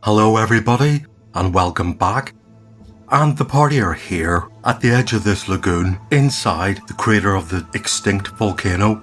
Hello everybody, and welcome back. And the party are here, at the edge of this lagoon, inside the crater of the extinct volcano.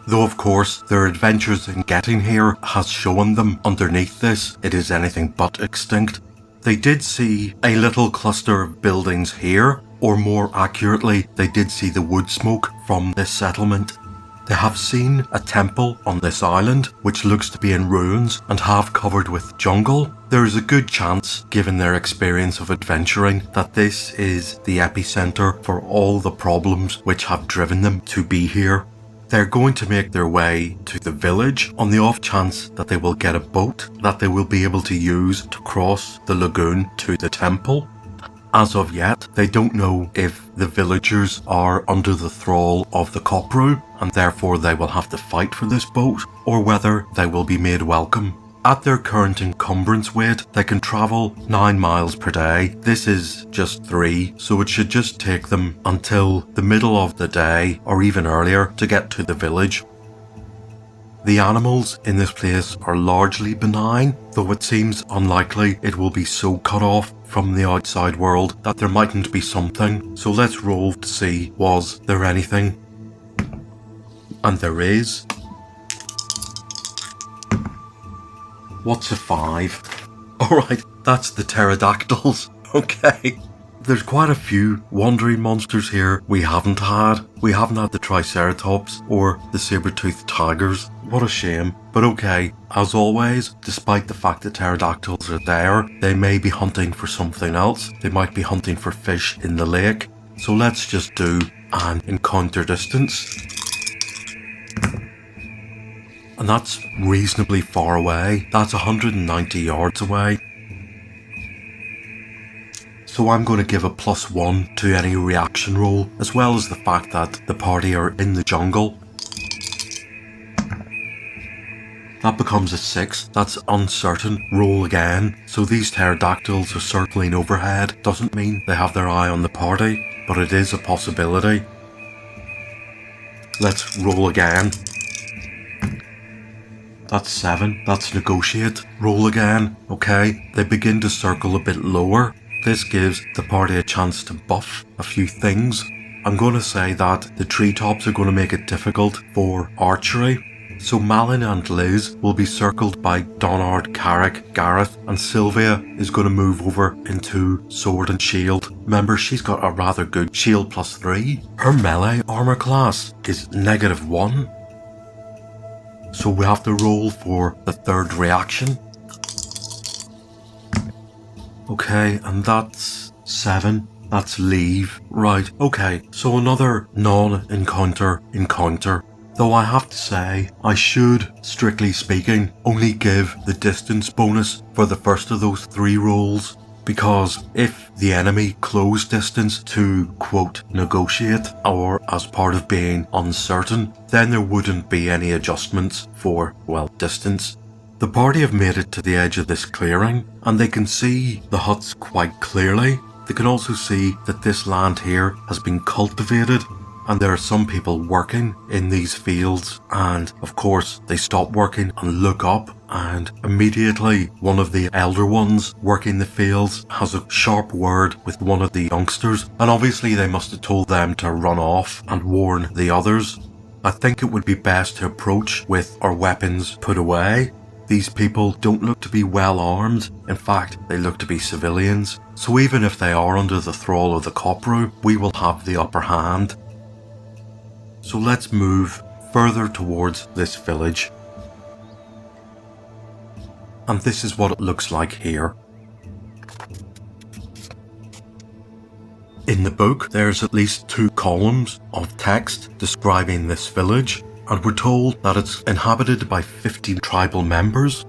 Though of course, their adventures in getting here has shown them underneath this, it is anything but extinct. They did see a little cluster of buildings here, or more accurately, they did see the wood smoke from this settlement. They have seen a temple on this island, which looks to be in ruins and half covered with jungle. There is a good chance, given their experience of adventuring, that this is the epicenter for all the problems which have driven them to be here. They're going to make their way to the village on the off chance that they will get a boat that they will be able to use to cross the lagoon to the temple. As of yet, they don't know if the villagers are under the thrall of the Kopru and therefore they will have to fight for this boat, or whether they will be made welcome. At their current encumbrance weight, they can travel 9 miles per day. This is just 3, so it should just take them until the middle of the day or even earlier to get to the village. The animals in this place are largely benign, though it seems unlikely it will be so cut off from the outside world that there mightn't be something. So let's roll to see, was there anything? And there is. What's a 5? Alright, that's the pterodactyls. Okay. There's quite a few wandering monsters here we haven't had. We haven't had the triceratops or the saber-toothed tigers. What a shame. But okay, as always, despite the fact that pterodactyls are there, they may be hunting for something else. They might be hunting for fish in the lake. So let's just do an encounter distance. And that's reasonably far away. That's 190 yards away. So I'm going to give a +1 to any reaction roll, as well as the fact that the party are in the jungle. That becomes a 6. That's uncertain. Roll again. So these pterodactyls are circling overhead. Doesn't mean they have their eye on the party, but it is a possibility. Let's roll again. That's 7. That's negotiate. Roll again. Okay, they begin to circle a bit lower. This gives the party a chance to buff a few things. I'm going to say that the treetops are going to make it difficult for archery. So Malin and Liz will be circled by Donard, Carrick, Gareth, and Sylvia is going to move over into sword and shield. Remember, she's got a rather good shield +3. Her melee armor class is -1. So we have to roll for the third reaction. Okay, and that's 7. That's leave. Right, okay, so another non-encounter encounter. Though I have to say, I should, strictly speaking, only give the distance bonus for the first of those 3 rolls. Because if the enemy close distance to, quote, negotiate, or as part of being uncertain, then there wouldn't be any adjustments for, well, distance. The party have made it to the edge of this clearing, and they can see the huts quite clearly. They can also see that this land here has been cultivated, and there are some people working in these fields, and of course they stop working and look up, and immediately one of the elder ones working the fields has a sharp word with one of the youngsters, and obviously they must have told them to run off and warn the others. I think it would be best to approach with our weapons put away. These people don't look to be well armed. In fact, they look to be civilians. So even if they are under the thrall of the Kopru, we will have the upper hand. So let's move further towards this village. And this is what it looks like here. In the book, there's at least 2 columns of text describing this village, and we're told that it's inhabited by 15 tribal members.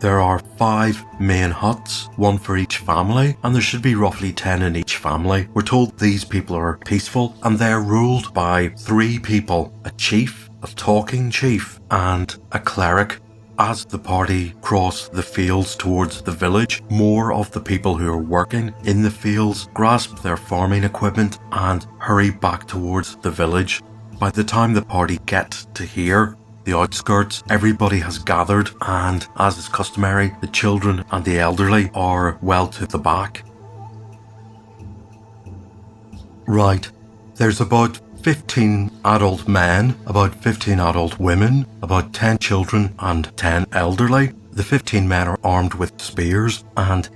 There are 5 main huts, 1 for each family, and there should be roughly 10 in each family. We're told these people are peaceful, and they're ruled by 3 people: a chief, a talking chief, and a cleric. As the party cross the fields towards the village, more of the people who are working in the fields grasp their farming equipment and hurry back towards the village. By the time the party get to here, the outskirts, everybody has gathered, and as is customary, the children and the elderly are well to the back. Right, there's about 15 adult men, about 15 adult women, about 10 children and 10 elderly. The 15 men are armed with spears, and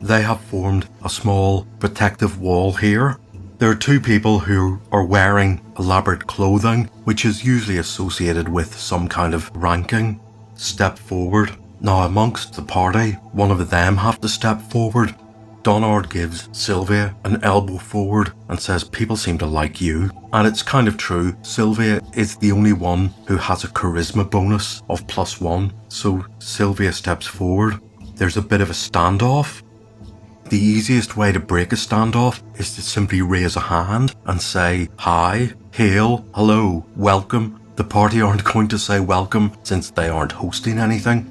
they have formed a small protective wall here. There are two people who are wearing elaborate clothing, which is usually associated with some kind of ranking, step forward. Now amongst the party, one of them have to step forward. Donard gives Sylvia an elbow forward and says, "People seem to like you." And it's kind of true. Sylvia is the only one who has a charisma bonus of +1. So Sylvia steps forward. There's a bit of a standoff. The easiest way to break a standoff is to simply raise a hand and say, "Hi, hail, hello, welcome." The party aren't going to say welcome since they aren't hosting anything.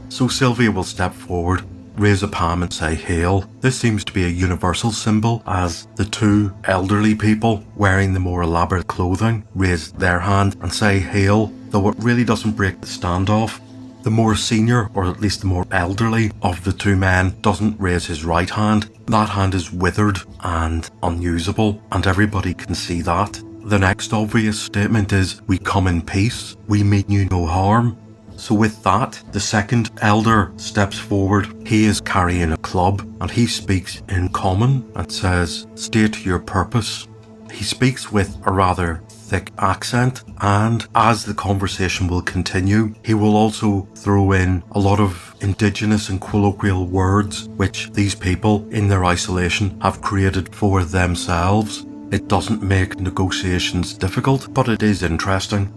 So Sylvia will step forward, raise a palm and say hail. This seems to be a universal symbol, as the two elderly people wearing the more elaborate clothing raise their hand and say hail, though it really doesn't break the standoff. The more senior, or at least the more elderly, of the two men doesn't raise his right hand. That hand is withered and unusable, and everybody can see that. The next obvious statement is, "We come in peace, we mean you no harm." So with that, the second elder steps forward. He is carrying a club, and he speaks in common and says, "State your purpose." He speaks with a rather thick accent, and as the conversation will continue, he will also throw in a lot of indigenous and colloquial words which these people in their isolation have created for themselves. It doesn't make negotiations difficult, but it is interesting.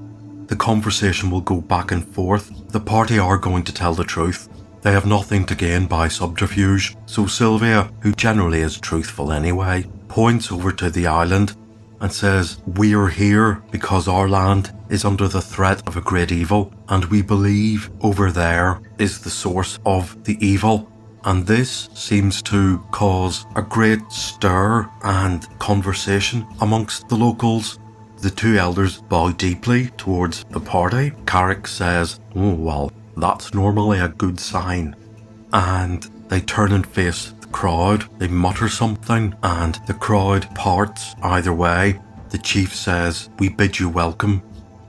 The conversation will go back and forth. The party are going to tell the truth. They have nothing to gain by subterfuge, so Sylvia, who generally is truthful anyway, points over to the island and says, "We are here because our land is under the threat of a great evil, and we believe over there is the source of the evil." And this seems to cause a great stir and conversation amongst the locals. The two elders bow deeply towards the party. Carrick says, "Oh, well, that's normally a good sign." And they turn and face the crowd. They mutter something, and the crowd parts either way. The chief says, "We bid you welcome."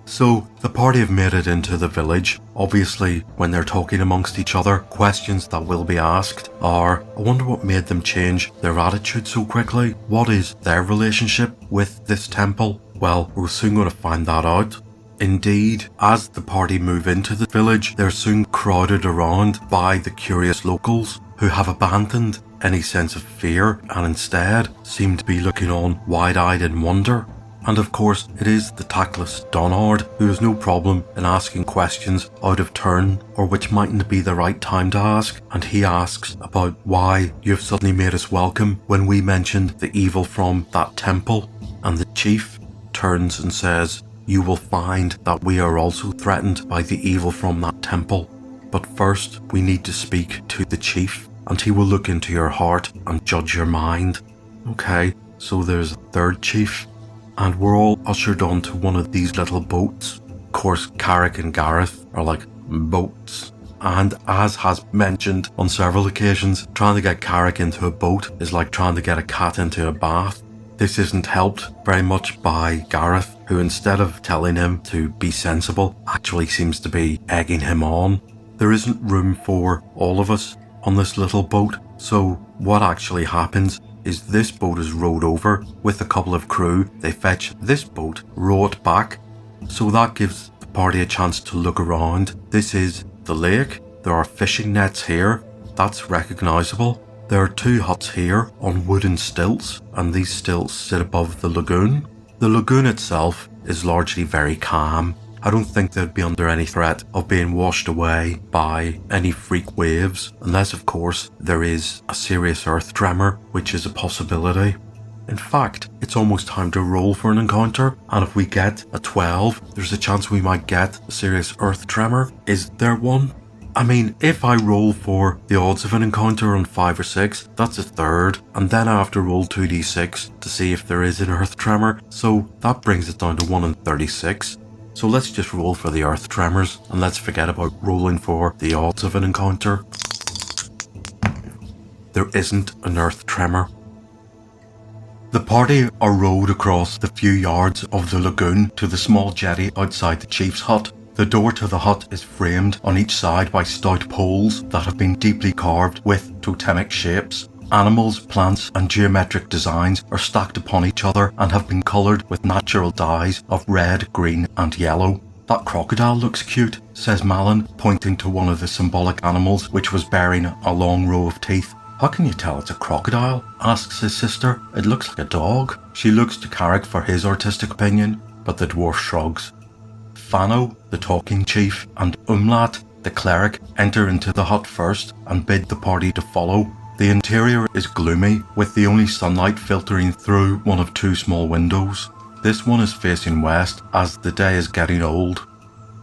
So the party have made it into the village. Obviously, when they're talking amongst each other, questions that will be asked are, I wonder what made them change their attitude so quickly? What is their relationship with this temple? Well, we're soon going to find that out. Indeed, as the party move into the village, they're soon crowded around by the curious locals who have abandoned any sense of fear and instead seem to be looking on wide-eyed in wonder. And of course, it is the tactless Donard who has no problem in asking questions out of turn or which mightn't be the right time to ask, and he asks about why you've suddenly made us welcome when we mentioned the evil from that temple. And the chief turns and says, "You will find that we are also threatened by the evil from that temple. But first, we need to speak to the chief, and he will look into your heart and judge your mind." Okay, so there's a third chief, and we're all ushered onto one of these little boats. Of course, Carrick and Gareth are like, boats. And as has mentioned on several occasions, trying to get Carrick into a boat is like trying to get a cat into a bath. This isn't helped very much by Gareth, who instead of telling him to be sensible, actually seems to be egging him on. There isn't room for all of us on this little boat, so what actually happens is this boat is rowed over with a couple of crew. They fetch this boat, row it back, so that gives the party a chance to look around. This is the lake. There are fishing nets here. That's recognisable. There are two huts here on wooden stilts, and these stilts sit above the lagoon. The lagoon itself is largely very calm. I don't think they'd be under any threat of being washed away by any freak waves, unless of course there is a serious earth tremor, which is a possibility. In fact, it's almost time to roll for an encounter, and if we get a 12, there's a chance we might get a serious earth tremor. Is there one? I mean, if I roll for the odds of an encounter on 5 or 6, that's a third, and then I have to roll 2d6 to see if there is an earth tremor, so that brings it down to 1 in 36. So let's just roll for the earth tremors, and let's forget about rolling for the odds of an encounter. There isn't an earth tremor. The party are rowed across the few yards of the lagoon to the small jetty outside the chief's hut. The door to the hut is framed on each side by stout poles that have been deeply carved with totemic shapes. Animals, plants and geometric designs are stacked upon each other and have been coloured with natural dyes of red, green and yellow. That crocodile looks cute, says Malin, pointing to one of the symbolic animals which was bearing a long row of teeth. How can you tell it's a crocodile? Asks his sister. It looks like a dog. She looks to Carrick for his artistic opinion, but the dwarf shrugs. Fano, the talking chief, and Umlat, the cleric, enter into the hut first and bid the party to follow. The interior is gloomy, with the only sunlight filtering through one of two small windows. This one is facing west, as the day is getting old.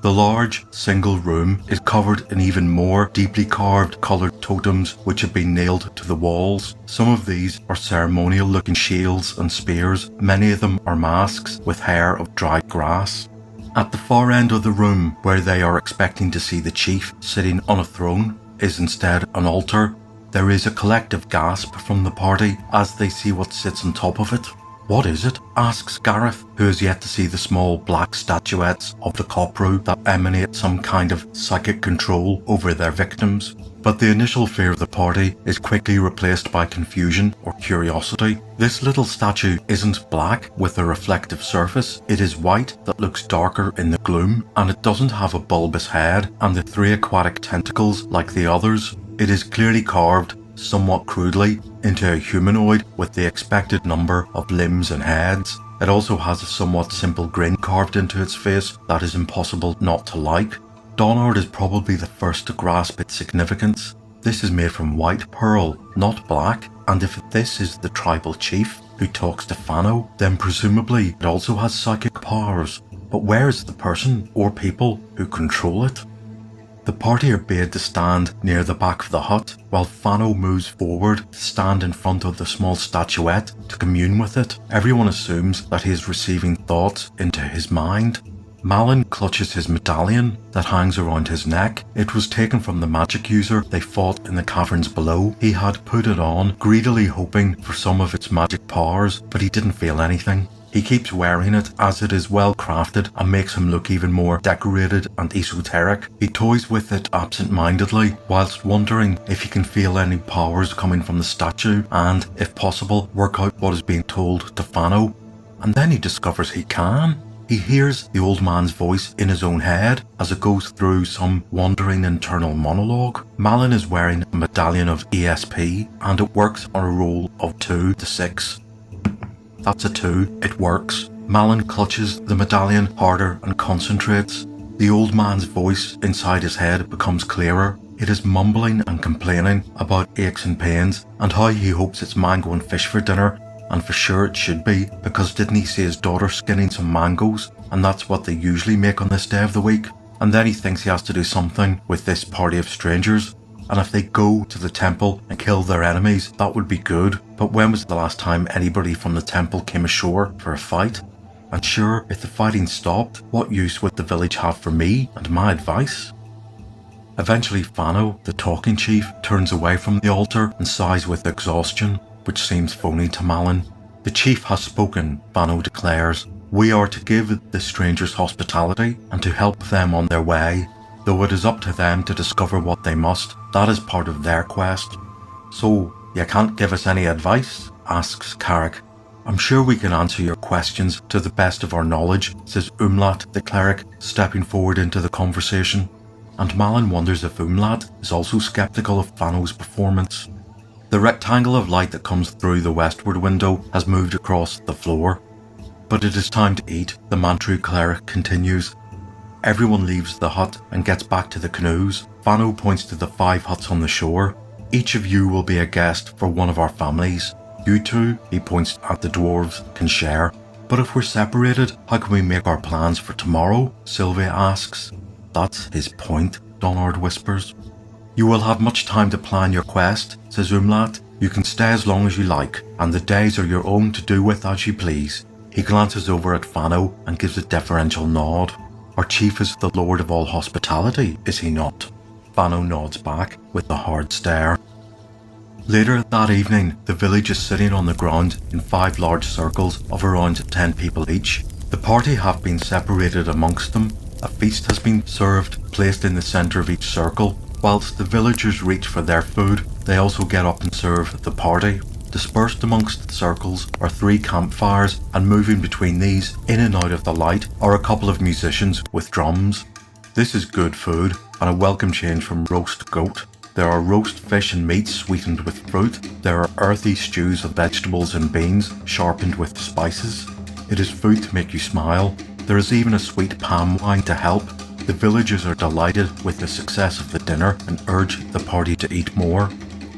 The large, single room is covered in even more deeply carved coloured totems which have been nailed to the walls. Some of these are ceremonial looking shields and spears, many of them are masks with hair of dried grass. At the far end of the room, where they are expecting to see the chief sitting on a throne, is instead an altar. There is a collective gasp from the party as they see what sits on top of it. What is it? Asks Gareth, who has yet to see the small black statuettes of the Copru that emanate some kind of psychic control over their victims. But the initial fear of the party is quickly replaced by confusion or curiosity. This little statue isn't black with a reflective surface, it is white that looks darker in the gloom, and it doesn't have a bulbous head and the three aquatic tentacles like the others. It is clearly carved, somewhat crudely, into a humanoid with the expected number of limbs and heads. It also has a somewhat simple grin carved into its face that is impossible not to like. Donard is probably the first to grasp its significance. This is made from white pearl, not black, and if this is the tribal chief who talks to Fano, then presumably it also has psychic powers. But where is the person or people who control it? The party are bade to stand near the back of the hut, while Fano moves forward to stand in front of the small statuette to commune with it. Everyone assumes that he is receiving thoughts into his mind. Malin clutches his medallion that hangs around his neck. It was taken from the magic user they fought in the caverns below. He had put it on, greedily hoping for some of its magic powers, but he didn't feel anything. He keeps wearing it as it is well crafted and makes him look even more decorated and esoteric. He toys with it absent-mindedly whilst wondering if he can feel any powers coming from the statue and, if possible, work out what is being told to Fano. And then he discovers he can. He hears the old man's voice in his own head as it goes through some wandering internal monologue. Malin is wearing a medallion of ESP and it works on a roll of 2 to 6. That's a 2, it works. Malin clutches the medallion harder and concentrates. The old man's voice inside his head becomes clearer. It is mumbling and complaining about aches and pains and how he hopes it's mango and fish for dinner, and for sure it should be, because didn't he see his daughter skinning some mangoes, and that's what they usually make on this day of the week. And then he thinks he has to do something with this party of strangers, and if they go to the temple and kill their enemies, that would be good. But when was the last time anybody from the temple came ashore for a fight? And sure, if the fighting stopped, what use would the village have for me and my advice? Eventually Fano, the talking chief, turns away from the altar and sighs with exhaustion, which seems phony to Malin. The chief has spoken, Fano declares. We are to give the strangers hospitality and to help them on their way. Though it is up to them to discover what they must, that is part of their quest. So, you can't give us any advice? Asks Carrick. I'm sure we can answer your questions to the best of our knowledge, says Umlat the cleric, stepping forward into the conversation. And Malin wonders if Umlat is also sceptical of Fano's performance. The rectangle of light that comes through the westward window has moved across the floor. But it is time to eat, the Mantru cleric continues. Everyone leaves the hut and gets back to the canoes. Fano points to the 5 huts on the shore. Each of you will be a guest for one of our families. You two, he points at the dwarves, can share. But if we're separated, how can we make our plans for tomorrow? Sylvia asks. That's his point, Donard whispers. You will have much time to plan your quest, says Umlat. You can stay as long as you like, and the days are your own to do with as you please. He glances over at Fano and gives a deferential nod. Our chief is the lord of all hospitality, is he not? Fano nods back with a hard stare. Later that evening, the village is sitting on the ground in 5 large circles of around 10 people each. The party have been separated amongst them. A feast has been served, placed in the centre of each circle. Whilst the villagers reach for their food, they also get up and serve the party. Dispersed amongst the circles are 3 campfires, and moving between these, in and out of the light, are a couple of musicians with drums. This is good food, and a welcome change from roast goat. There are roast fish and meat sweetened with fruit. There are earthy stews of vegetables and beans, sharpened with spices. It is food to make you smile. There is even a sweet palm wine to help. The villagers are delighted with the success of the dinner and urge the party to eat more.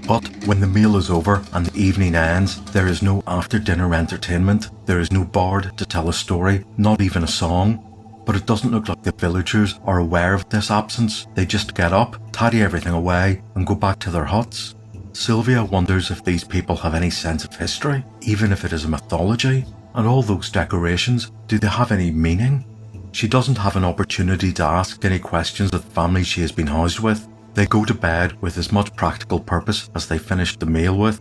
But when the meal is over and the evening ends, there is no after-dinner entertainment. There is no bard to tell a story, not even a song. But it doesn't look like the villagers are aware of this absence. They just get up, tidy everything away, and go back to their huts. Sylvia wonders if these people have any sense of history, even if it is a mythology. And all those decorations, do they have any meaning? She doesn't have an opportunity to ask any questions of the family she has been housed with. They go to bed with as much practical purpose as they finished the meal with.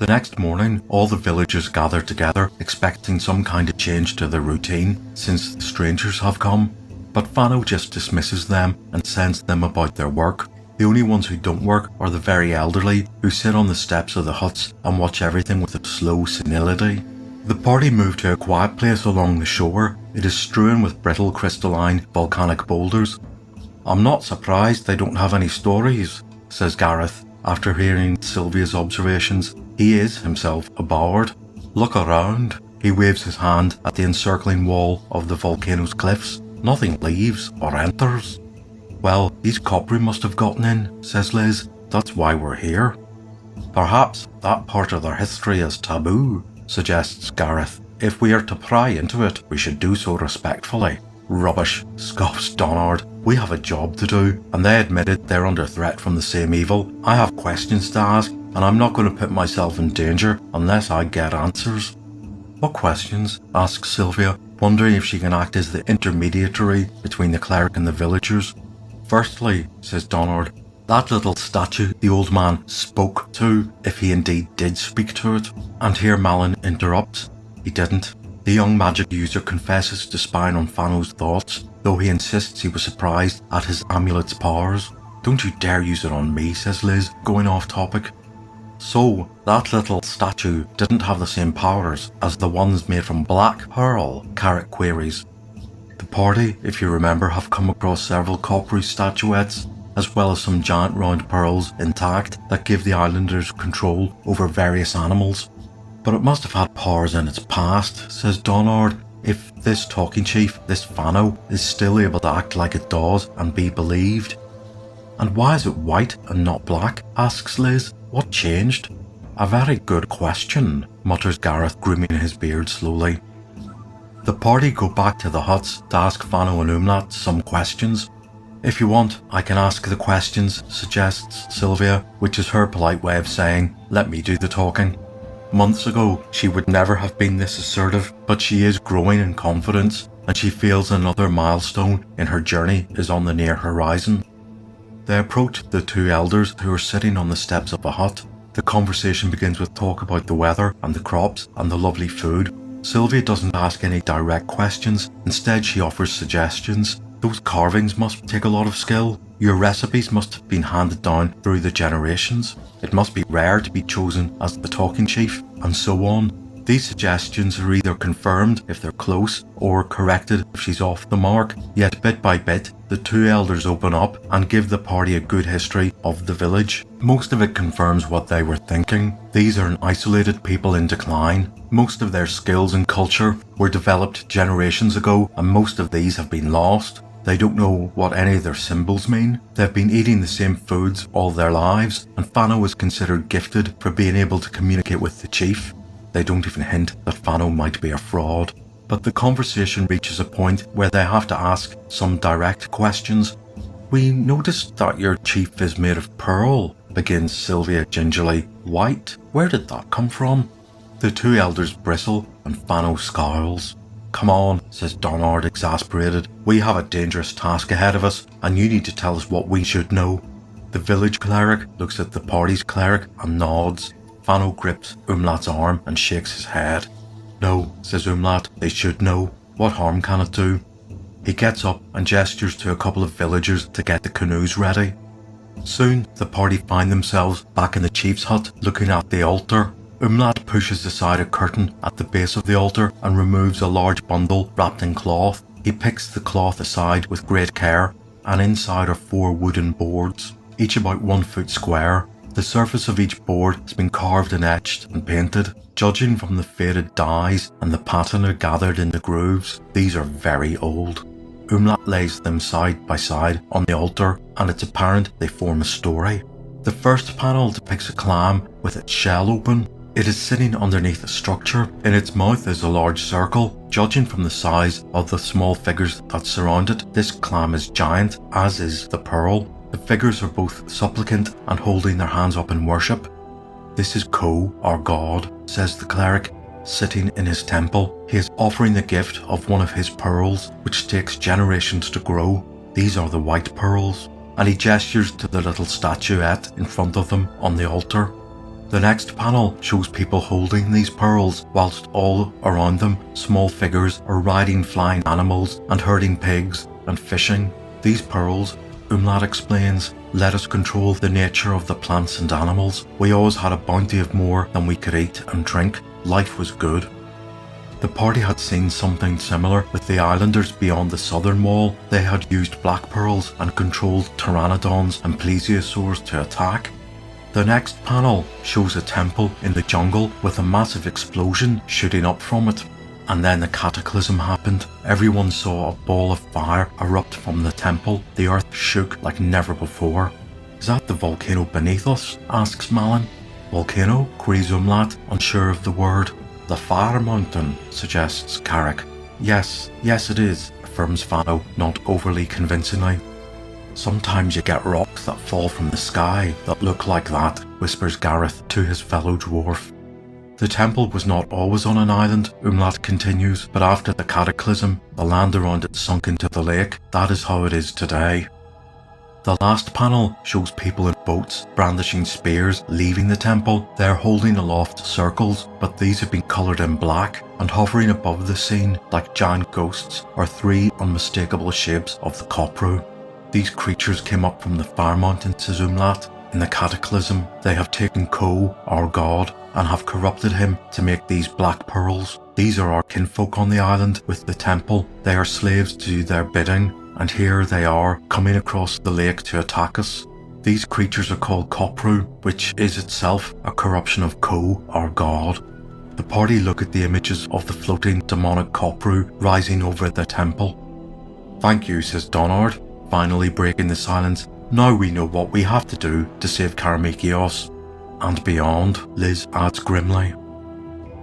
The next morning, all the villagers gather together, expecting some kind of change to their routine, since the strangers have come. But Fano just dismisses them and sends them about their work. The only ones who don't work are the very elderly, who sit on the steps of the huts and watch everything with a slow senility. The party move to a quiet place along the shore. It is strewn with brittle crystalline volcanic boulders. "I'm not surprised they don't have any stories," says Gareth, after hearing Sylvia's observations. He is himself a bard. "Look around." He waves his hand at the encircling wall of the volcano's cliffs. "Nothing leaves or enters." "Well, these Copri must have gotten in," says Liz. "That's why we're here." "Perhaps that part of their history is taboo," suggests Gareth. "If we are to pry into it, we should do so respectfully." "Rubbish," scoffs Donard. "We have a job to do, and they admitted they're under threat from the same evil. I have questions to ask, and I'm not going to put myself in danger unless I get answers." "What questions?" asks Sylvia, wondering if she can act as the intermediary between the cleric and the villagers. "Firstly," says Donard, "that little statue the old man spoke to, if he indeed did speak to it." And here Malin interrupts. He didn't. The young magic user confesses to spying on Fano's thoughts, though he insists he was surprised at his amulet's powers. "Don't you dare use it on me," says Liz, going off topic. "So, that little statue didn't have the same powers as the ones made from black pearl?" Carrick queries. The party, if you remember, have come across several coppery statuettes, as well as some giant round pearls intact that give the islanders control over various animals. "But it must have had powers in its past," says Donard, "if this talking chief, this Fano, is still able to act like it does and be believed." "And why is it white and not black?" asks Liz. "What changed?" "A very good question," mutters Gareth, grooming his beard slowly. The party go back to the huts to ask Fano and Umlat some questions. "If you want, I can ask the questions," suggests Sylvia, which is her polite way of saying, "Let me do the talking." Months ago, she would never have been this assertive, but she is growing in confidence, and she feels another milestone in her journey is on the near horizon. They approach the 2 elders who are sitting on the steps of a hut. The conversation begins with talk about the weather and the crops and the lovely food. Sylvia doesn't ask any direct questions. Instead, she offers suggestions. "Those carvings must take a lot of skill. Your recipes must have been handed down through the generations. It must be rare to be chosen as the talking chief," and so on. These suggestions are either confirmed if they're close or corrected if she's off the mark. Yet bit by bit, the 2 elders open up and give the party a good history of the village. Most of it confirms what they were thinking. These are an isolated people in decline. Most of their skills and culture were developed generations ago, and most of these have been lost. They don't know what any of their symbols mean. They've been eating the same foods all their lives, and Fano is considered gifted for being able to communicate with the chief. They don't even hint that Fano might be a fraud. But the conversation reaches a point where they have to ask some direct questions. "We noticed that your chief is made of pearl," begins Sylvia gingerly. "White? Where did that come from?" The 2 elders bristle and Fano scowls. Come on, says Donard, exasperated. We have a dangerous task ahead of us, and you need to tell us what we should know. The village cleric looks at the party's cleric and nods. Fano grips Umlat's arm and shakes his head. No, says Umlat, they should know. What harm can it do? He gets up and gestures to a couple of villagers to get the canoes ready. Soon, the party find themselves back in the chief's hut looking at the altar. Umlat pushes aside a curtain at the base of the altar and removes a large bundle wrapped in cloth. He picks the cloth aside with great care, and inside are 4 wooden boards, each about 1 foot square. The surface of each board has been carved and etched and painted. Judging from the faded dyes and the patina gathered in the grooves, these are very old. Umlat lays them side by side on the altar, and it's apparent they form a story. The first panel depicts a clam with its shell open. It is sitting underneath a structure. In its mouth is a large circle. Judging from the size of the small figures that surround it, this clam is giant, as is the pearl. The figures are both supplicant and holding their hands up in worship. This is Ko, our god, says the cleric, sitting in his temple. He is offering the gift of one of his pearls, which takes generations to grow. These are the white pearls, and he gestures to the little statuette in front of them on the altar. The next panel shows people holding these pearls, whilst all around them, small figures are riding flying animals and herding pigs and fishing. These pearls, Umlat explains, let us control the nature of the plants and animals. We always had a bounty of more than we could eat and drink. Life was good. The party had seen something similar with the islanders beyond the southern wall. They had used black pearls and controlled pteranodons and plesiosaurs to attack. The next panel shows a temple in the jungle with a massive explosion shooting up from it. And then the cataclysm happened. Everyone saw a ball of fire erupt from the temple. The earth shook like never before. Is that the volcano beneath us? Asks Malin. Volcano? Queries Umlat, unsure of the word. The fire mountain, suggests Carrick. Yes it is, affirms Fano, not overly convincingly. Sometimes you get rocks that fall from the sky that look like that, whispers Gareth to his fellow dwarf. The temple was not always on an island, Umlat continues, but after the cataclysm, the land around it sunk into the lake. That is how it is today. The last panel shows people in boats, brandishing spears, leaving the temple. They are holding aloft circles, but these have been coloured in black, and hovering above the scene, like giant ghosts, are 3 unmistakable shapes of the Kopru. These creatures came up from the fire mountain, says Umlat. In the cataclysm, they have taken Ko, our god, and have corrupted him to make these black pearls. These are our kinfolk on the island with the temple. They are slaves to do their bidding, and here they are, coming across the lake to attack us. These creatures are called Kopru, which is itself a corruption of Ko, our god. The party look at the images of the floating demonic Kopru rising over the temple. Thank you, says Donard, finally breaking the silence. Now we know what we have to do to save Karamikios. And beyond, Liz adds grimly.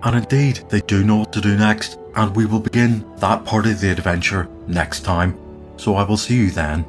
And indeed, they do know what to do next, and we will begin that part of the adventure next time. So I will see you then.